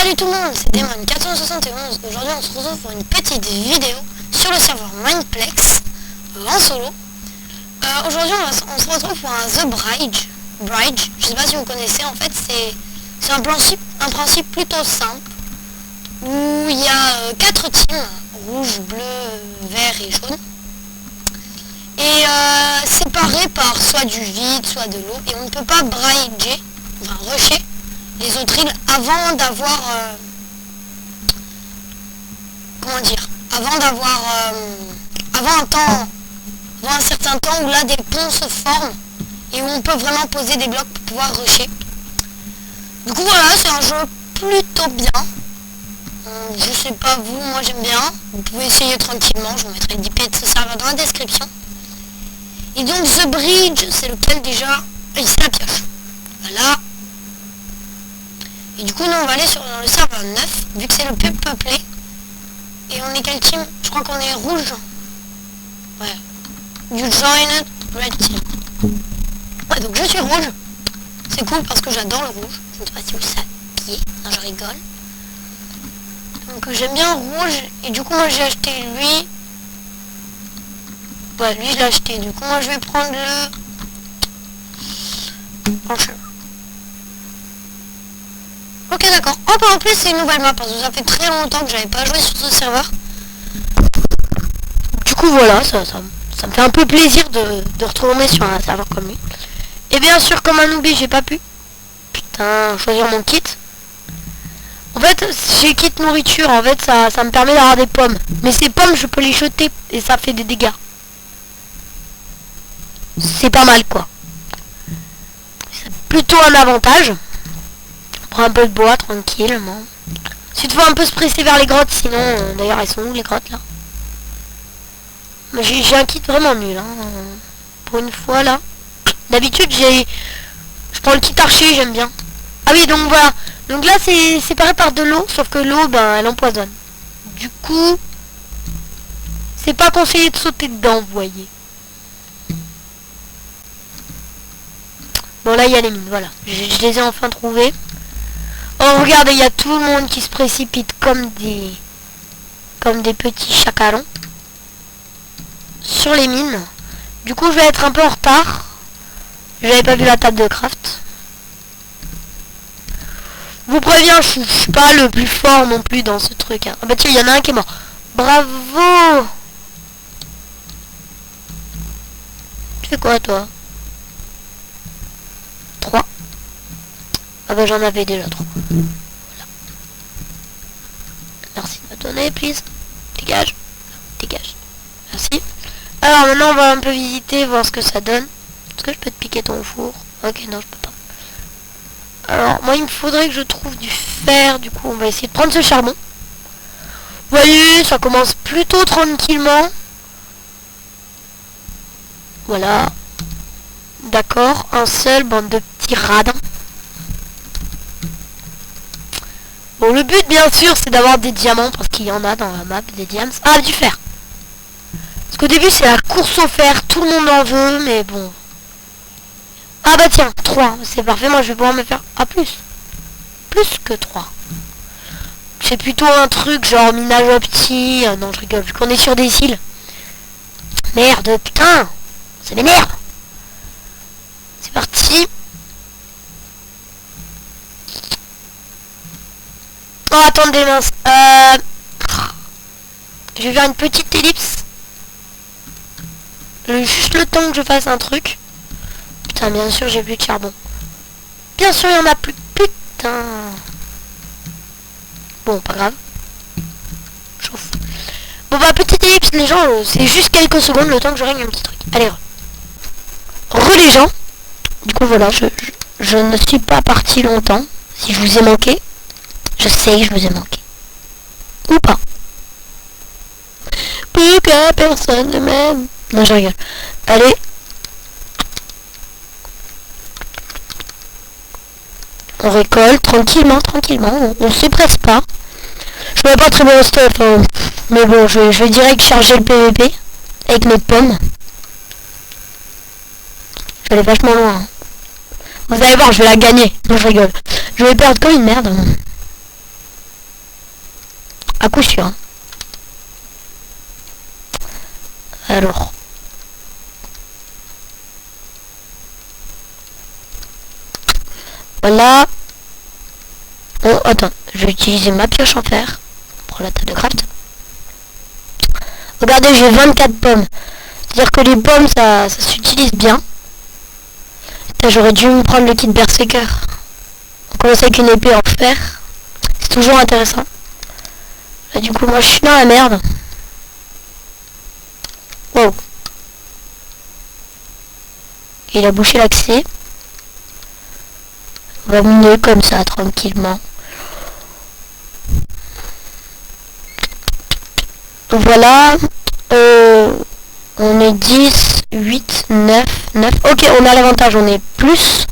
Salut tout le monde, c'est Demon471. Aujourd'hui on se retrouve pour une petite vidéo sur le serveur Mineplex en solo. Aujourd'hui on se retrouve pour un The Bridge. Je sais pas si vous connaissez, en fait c'est un principe plutôt simple où il y a 4 teams, rouge, bleu, vert et jaune. Et séparés par soit du vide, soit de l'eau. Et on ne peut pas bridger, enfin rusher les autres îles avant d'avoir avant un certain temps où là des ponts se forment et où on peut vraiment poser des blocs pour pouvoir rusher. Du coup voilà, c'est un jeu plutôt bien. Je sais pas vous, moi j'aime bien. Vous pouvez essayer tranquillement, je vous mettrai l'IP de ce serveur dans la description. Et donc The Bridge, c'est lequel déjà? C'est la pioche. Voilà. Et du coup, nous, on va aller sur le serveur 9, vu que c'est le plus peuplé. Et on est quel team? Je crois qu'on est rouge. Ouais. You joined red team. Ouais, donc je suis rouge. C'est cool parce que j'adore le rouge. Je ne sais pas si vous saviez. Non, je rigole. Donc j'aime bien le rouge. Et du coup, moi, j'ai acheté lui. Ouais, lui, je l'ai acheté. Du coup, moi, je vais prendre le... Franchement. Ok, d'accord. Hop, en plus c'est une nouvelle map parce que ça fait très longtemps que j'avais pas joué sur ce serveur. Du coup voilà, ça me fait un peu plaisir de retourner sur un serveur comme lui. Et bien sûr, comme un oubli, j'ai pas pu choisir mon kit. En fait, j'ai kit nourriture, en fait ça me permet d'avoir des pommes. Mais ces pommes, je peux les jeter et ça fait des dégâts. C'est pas mal quoi. C'est plutôt un avantage. Prends un peu de bois tranquillement. S'il faut un peu se presser vers les grottes, sinon d'ailleurs elles sont où les grottes là? J'ai un kit vraiment nul hein. Pour une fois là. D'habitude je prends le kit archer, j'aime bien. Ah oui, donc voilà. Donc là c'est séparé par de l'eau, sauf que l'eau elle empoisonne. Du coup c'est pas conseillé de sauter dedans, vous voyez. Bon là il y a les mines, voilà. Je les ai enfin trouvées. Oh regardez, il y a tout le monde qui se précipite comme des petits chacarons sur les mines. Du coup je vais être un peu en retard. J'avais pas vu la table de craft. Je vous préviens, je suis pas le plus fort non plus dans ce truc hein. Ah bah tiens, il y en a un qui est mort. Bravo. Tu fais quoi toi? 3. Ah bah j'en avais déjà 3. Voilà. Merci de me donner, please. Dégage. Dégage. Merci. Alors maintenant on va un peu visiter, voir ce que ça donne. Est-ce que je peux te piquer ton four? Ok, non je peux pas. Alors moi il me faudrait que je trouve du fer. Du coup on va essayer de prendre ce charbon. Vous voyez, ça commence plutôt tranquillement. Voilà. D'accord, un seul, bande de petits radins. Bon, le but, bien sûr, c'est d'avoir des diamants, parce qu'il y en a dans la map, des diams. Ah, du fer. Parce qu'au début, c'est la course au fer. Tout le monde en veut, mais bon. Ah bah tiens, 3. C'est parfait, moi, je vais pouvoir me faire... Ah, plus. Plus que 3. C'est plutôt un truc, genre minage opti. Non, je rigole, vu qu'on est sur des îles. Merde, putain. Ça m'énerve. C'est parti. Oh, attendez, mince. Je vais faire une petite ellipse. Juste le temps que je fasse un truc. Putain, bien sûr, j'ai plus de charbon. Bien sûr, il y en a plus. Putain. Bon, pas grave. Chauffe. Bon, bah, petite ellipse, les gens, c'est juste quelques secondes le temps que je règle un petit truc. Allez, les gens. Du coup, voilà, je ne suis pas parti longtemps. Si je vous ai manqué. Je sais que je vous ai manqué. Ou pas. Plus que personne ne m'aime. Non, je rigole. Allez. On récolte tranquillement. On se presse pas. Je fais pas très bon stuff. Hein. Mais bon, je vais direct charger le PVP. Avec mes pommes. Je vais aller vachement loin. Hein. Vous allez voir, je vais la gagner. Non, je rigole. Je vais perdre comme une merde. À coup sûr. Hein. Alors. Voilà. Oh, attends. Je vais utiliser ma pioche en fer pour la table de craft. Regardez, j'ai 24 pommes. C'est-à-dire que les pommes, ça s'utilise bien. J'aurais dû me prendre le kit berserker. On commence avec une épée en fer. C'est toujours intéressant. Là, du coup, moi, je suis dans la merde. Wow. Il a bouché l'accès. On va miner comme ça, tranquillement. Voilà. On est 10, 8, 9, 9. Ok, on a l'avantage, on est plus.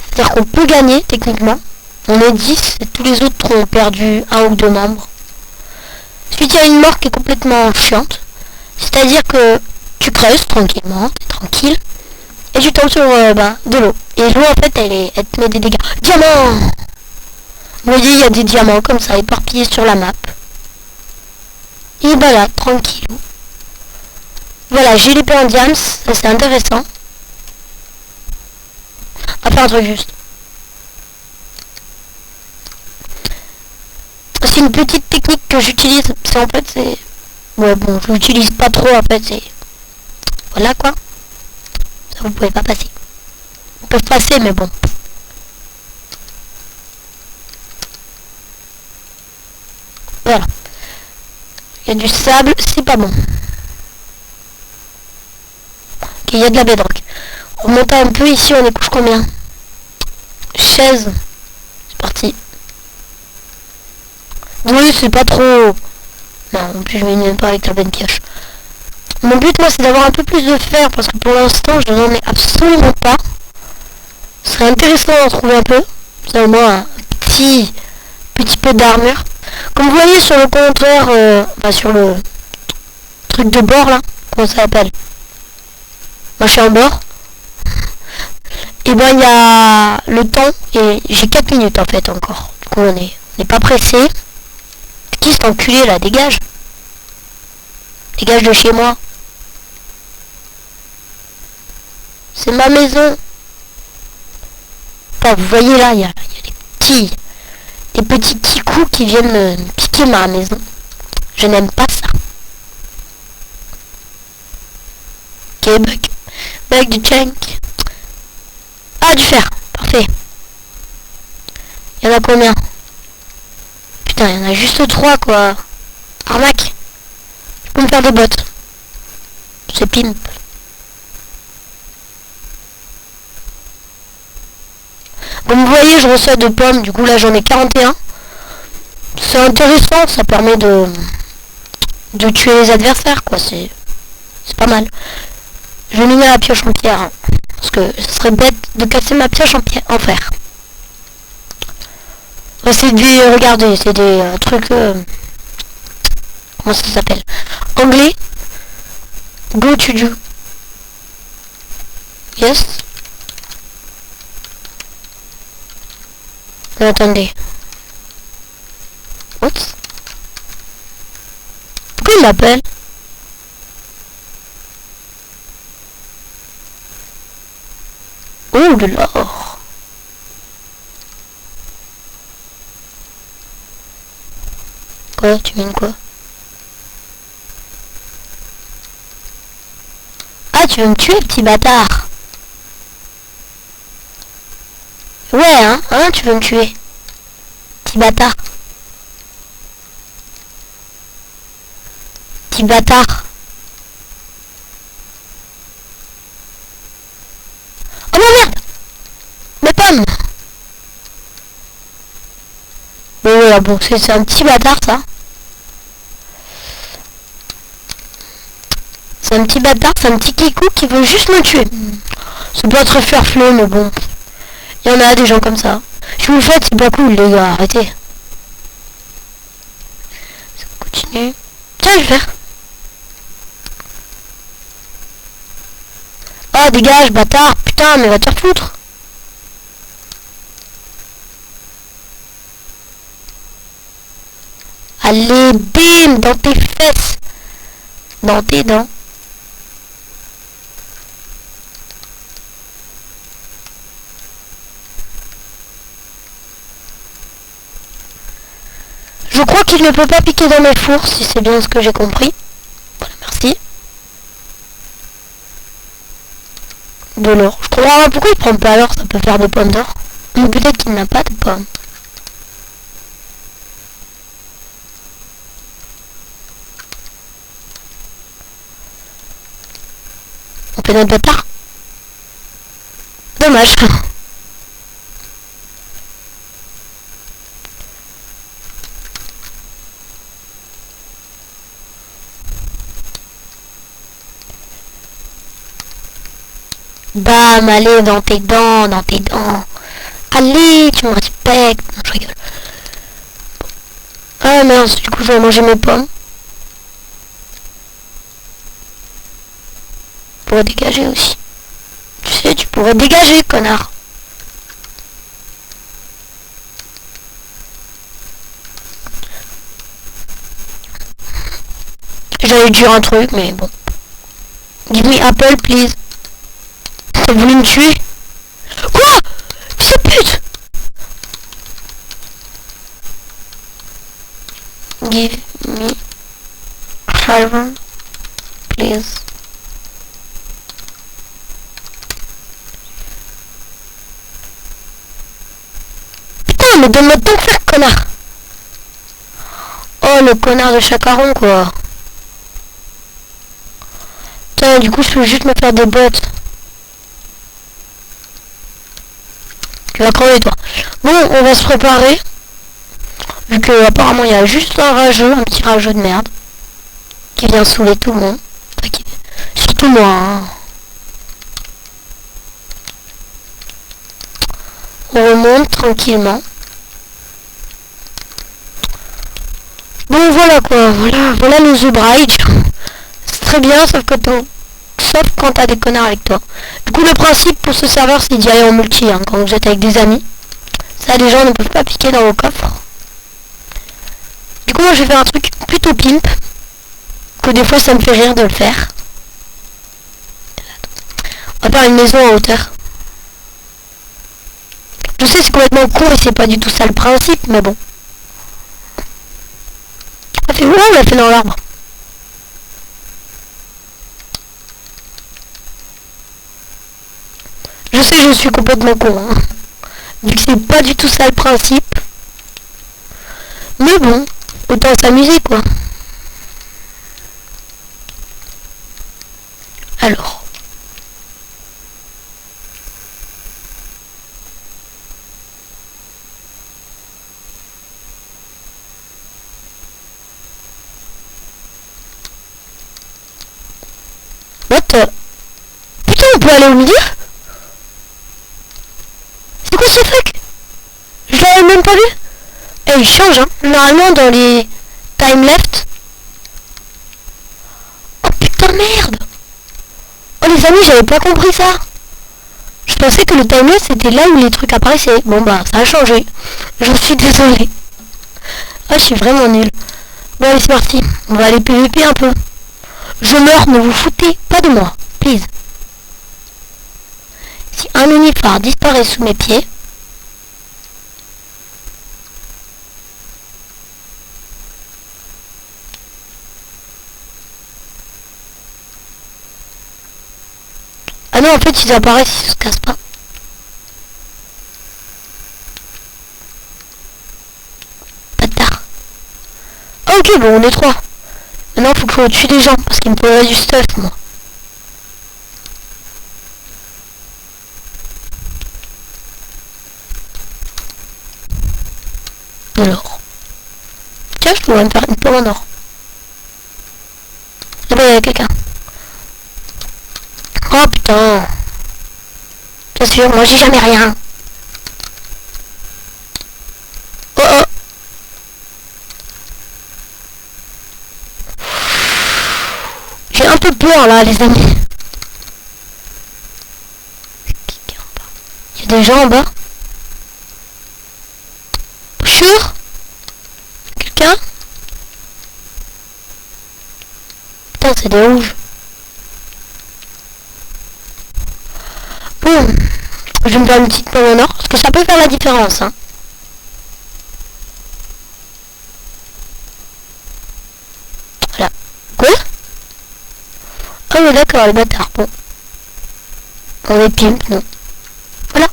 C'est-à-dire qu'on peut gagner, techniquement. On est 10 et tous les autres ont perdu un ou deux membres. Ensuite, il y a une mort qui est complètement chiante. C'est-à-dire que tu creuses tranquillement, t'es tranquille. Et tu tombes sur de l'eau. Et l'eau, en fait, elle te met des dégâts. Diamant! Vous voyez, il y a des diamants comme ça, éparpillés sur la map. Et bah là, tranquille. Voilà, j'ai l'épée en diams, ça c'est intéressant. On va faire un truc juste. C'est une petite technique que j'utilise, c'est en fait c'est... Ouais bon, je l'utilise pas trop en fait, c'est... Voilà quoi. Ça vous pouvez pas passer. Ils peuvent passer mais bon. Voilà. Il y a du sable, c'est pas bon. Ok, il y a de la bedrock. On monte un peu ici, on est couche combien? 16. C'est parti. Oui, c'est pas trop... Non, en plus je m'énerve pas avec la bonne pioche. Mon but, moi, c'est d'avoir un peu plus de fer, parce que pour l'instant, je n'en ai absolument pas. Ce serait intéressant d'en trouver un peu. C'est au moins un petit peu d'armure. Comme vous voyez sur le compteur, enfin sur le truc de bord là, comment ça s'appelle? Moi je suis en bord. Et ben il y a le temps, et j'ai 4 minutes en fait encore. Du coup on n'est pas pressé. Qui cet enculé là? Dégage. Dégage de chez moi. C'est ma maison. Putain, vous voyez là, il y a des petits kikous qui viennent me piquer ma maison. Je n'aime pas ça. Ok, bug du junk. Ah, du fer. Parfait. Il y en a combien? Putain, il y en a juste 3 quoi. Arnaque. Je peux me faire des bottes. C'est pimp. Comme vous voyez, je reçois 2 pommes. Du coup, là, j'en ai 41. C'est intéressant. Ça permet de tuer les adversaires, quoi. C'est pas mal. Je vais miner la pioche en pierre. Hein, parce que ce serait bête de casser ma pioche en fer. Ouais, c'est des... regardez, c'est des trucs... comment ça s'appelle? Anglais. Go to do. Yes. Attendez. What? Pourquoi il m'appelle? Oh de l'or. Quoi? Tu mines quoi? Ah, tu veux me tuer, petit bâtard? Ouais, hein, tu veux me tuer? Petit bâtard. Petit bâtard. Oh non, merde! Mes pommes! Mais voilà, bon, c'est un petit bâtard, ça. C'est un petit bâtard, c'est un petit kikou qui veut juste me tuer. C'est pas très fair-play, mais bon. Il y en a des gens comme ça. Si vous le faites, c'est pas cool, les gars, arrêtez. Ça continue. Tiens, je vais faire. Oh, dégage, bâtard. Putain, mais va te faire foutre. Allez, bim, dans tes fesses. Dans tes dents. Je crois qu'il ne peut pas piquer dans mes fours, si c'est bien ce que j'ai compris. Voilà, merci. De l'or. Je comprends pas pourquoi il prend pas l'or, ça peut faire des pommes d'or. Mais peut-être qu'il n'a pas de pommes. On fait notre bâtard. Dommage. Bam, allez, dans tes dents, dans tes dents. Allez, tu me respectes. Non, je rigole. Ah mince, du coup je vais manger mes pommes. Tu pourrais dégager aussi. Tu sais, tu pourrais dégager, connard. J'allais dire un truc, mais bon. Give me apple, please. T'as voulu me tuer? Quoi? Fils de pute! Give me iron, please. Putain, mais donne-moi ton faire, connard! Oh, le connard de chacaron, quoi. Putain, du coup, je peux juste me faire des bottes. Tu vas crever, toi. Bon, on va se préparer. Vu que apparemment il y a juste un rageux, un petit rageux de merde. Qui vient saouler tout le monde. Enfin, surtout moi. Hein. On remonte tranquillement. Bon voilà quoi, voilà le The Bridge. C'est très bien, sauf quand t'as des connards avec toi. Du coup le principe pour ce serveur c'est d'y aller en multi, hein, quand vous êtes avec des amis. Ça les gens ne peuvent pas piquer dans vos coffres. Du coup moi je vais faire un truc plutôt pimp. Que des fois ça me fait rire de le faire. On va faire une maison en hauteur. Je sais c'est complètement con et c'est pas du tout ça le principe, mais bon. Ça fait on l'a fait dans l'arbre. Je sais je suis complètement con, hein. Vu que c'est pas du tout ça le principe. Mais bon, autant s'amuser quoi. Alors. What? Putain, on peut aller au milieu? C'est quoi ce truc? Je l'avais même pas vu. Et il change, hein. Normalement, dans les time left. Oh putain, merde. Oh les amis, j'avais pas compris ça. Je pensais que le time left c'était là où les trucs apparaissaient. Bon bah, ça a changé. J'en suis désolée. Ah, je suis vraiment nulle. Bon allez, c'est parti. On va aller PVP un peu. Je meurs, ne vous foutez pas de moi. Please. Si un nénuphar disparaît sous mes pieds... Ah non, en fait, ils apparaissent, ils se cassent pas. Bâtard. Ah ok, bon, on est 3. Maintenant, faut que je tue des gens, parce qu'il me faudrait du stuff, moi. Alors. Tiens, je pourrais me faire une pomme en or. Là-bas, il y a quelqu'un. Oh putain. Bien sûr, moi j'ai jamais rien. Oh oh. J'ai un peu peur là les amis. Il y a des gens en bas. Bonjour. Quelqu'un? c'est des rouges. Bon, je vais me faire une petite pomme en or, parce que ça peut faire la différence, hein. Voilà. Quoi? Ah mais d'accord, les bâtards, bon. On les pimp, non. Voilà.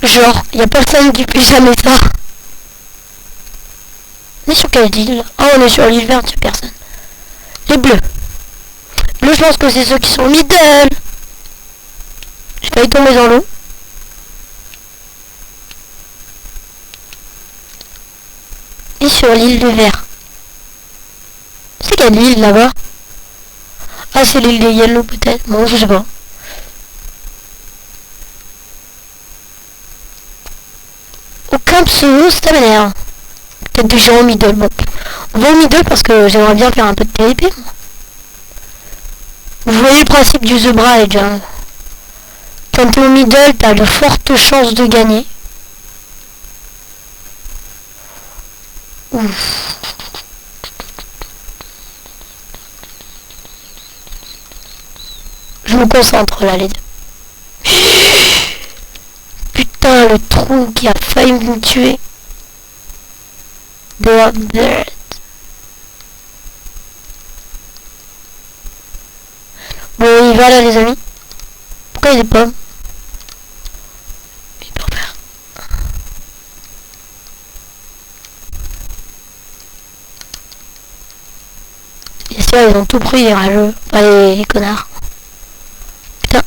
Genre, y a personne qui fait jamais ça. On est sur quelle île? Oh, on est sur l'île verte, y'a personne. Les bleus. Bleus, je pense que c'est ceux qui sont middle. J'ai failli tomber dans l'eau. Et sur l'île du vert. C'est quelle île là-bas? Ah, c'est l'île des yellow peut-être. Bon, je sais pas. Aucun pseudo, ça m'énerve. Peut-être des gens au middle. Bon. On va au middle parce que j'aimerais bien faire un peu de PvP. Vous voyez le principe du The Bridge. Hein. Quand t'es au middle, t'as de fortes chances de gagner. Ouf. Je me concentre là, les deux. Putain, le trou qui a failli me tuer. Bird. Bon, il va là, les amis. Pourquoi il y a des pommes? Il peut faire. Bien sûr, ils ont tout pris, les rageux. Enfin, les connards. Putain.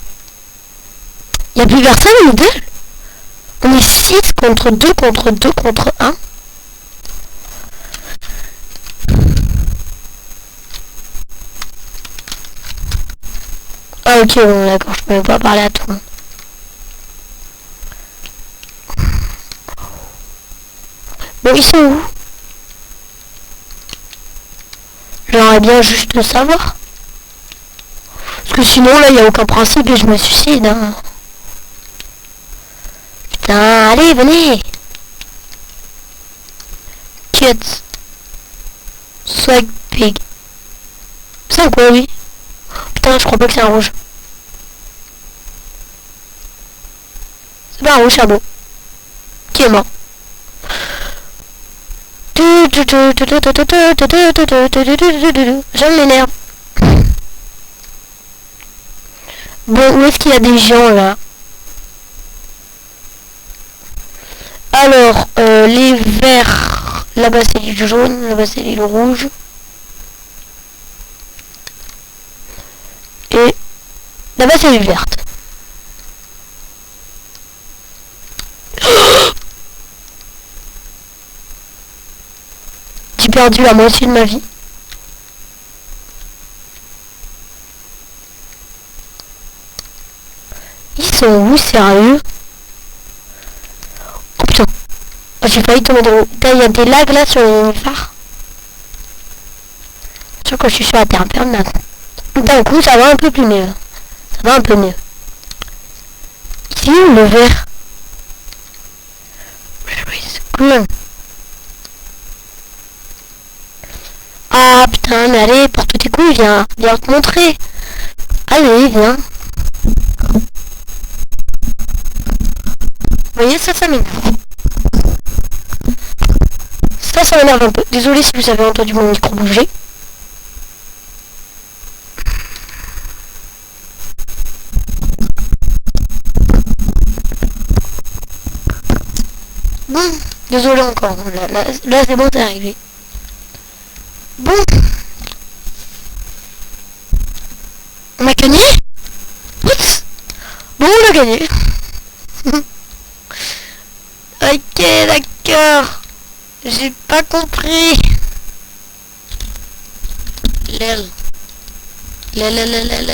Il n'y a plus personne, nous deux. On est 6 contre 2 contre 2 contre 1. Ah ok, bon d'accord, je peux même pas parler à tout le monde. Bon, ils sont où? J'aimerais bien juste le savoir. Parce que sinon là, il n'y a aucun principe et je me suicide. Hein. Putain, allez, venez. Kids. Swag pig. C'est un quoi, oui? Putain, je crois pas que c'est un rouge. C'est pas un rouge, Chabot. Qui est mort. Je m'énerve. Bon, où est-ce qu'il y a des gens, là? Alors, les verts. Là-bas, c'est l'île jaune. Là-bas, c'est l'île rouge. Et là-bas, c'est l'île verte. J'ai perdu la moitié de ma vie. Ils sont où, sérieux? Oh putain. Oh, j'ai failli tomber dans l'eau. Il y a des lags là sur les phares. Je crois que je suis sur la terre ferme là. D'un coup, ça va un peu plus mieux. Ça va un peu mieux. Ici, où le vert? Cool. Ah putain, mais allez, porte tes couilles, viens te montrer. Allez, viens. Vous voyez, ça m'énerve. Ça m'énerve un peu. Désolé si vous avez entendu mon micro bouger. Bon, désolé encore. Là c'est bon, c'est arrivé. Bon. On a gagné? Oups. Bon, on a gagné. Ok, d'accord. J'ai pas compris. Lel. Lel.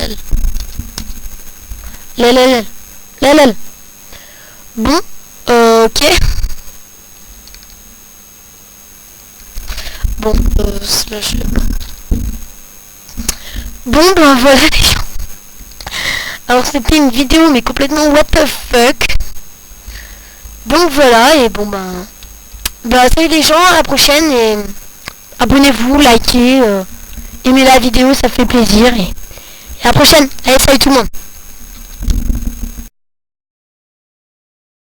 Bon, ok. Bon, slash. Bon, ben voilà les gens. Alors c'était une vidéo mais complètement what the fuck. Donc voilà, et bon ben salut les gens, à la prochaine et Abonnez-vous, likez, aimez la vidéo, ça fait plaisir. Et à la prochaine. Allez, salut tout le monde.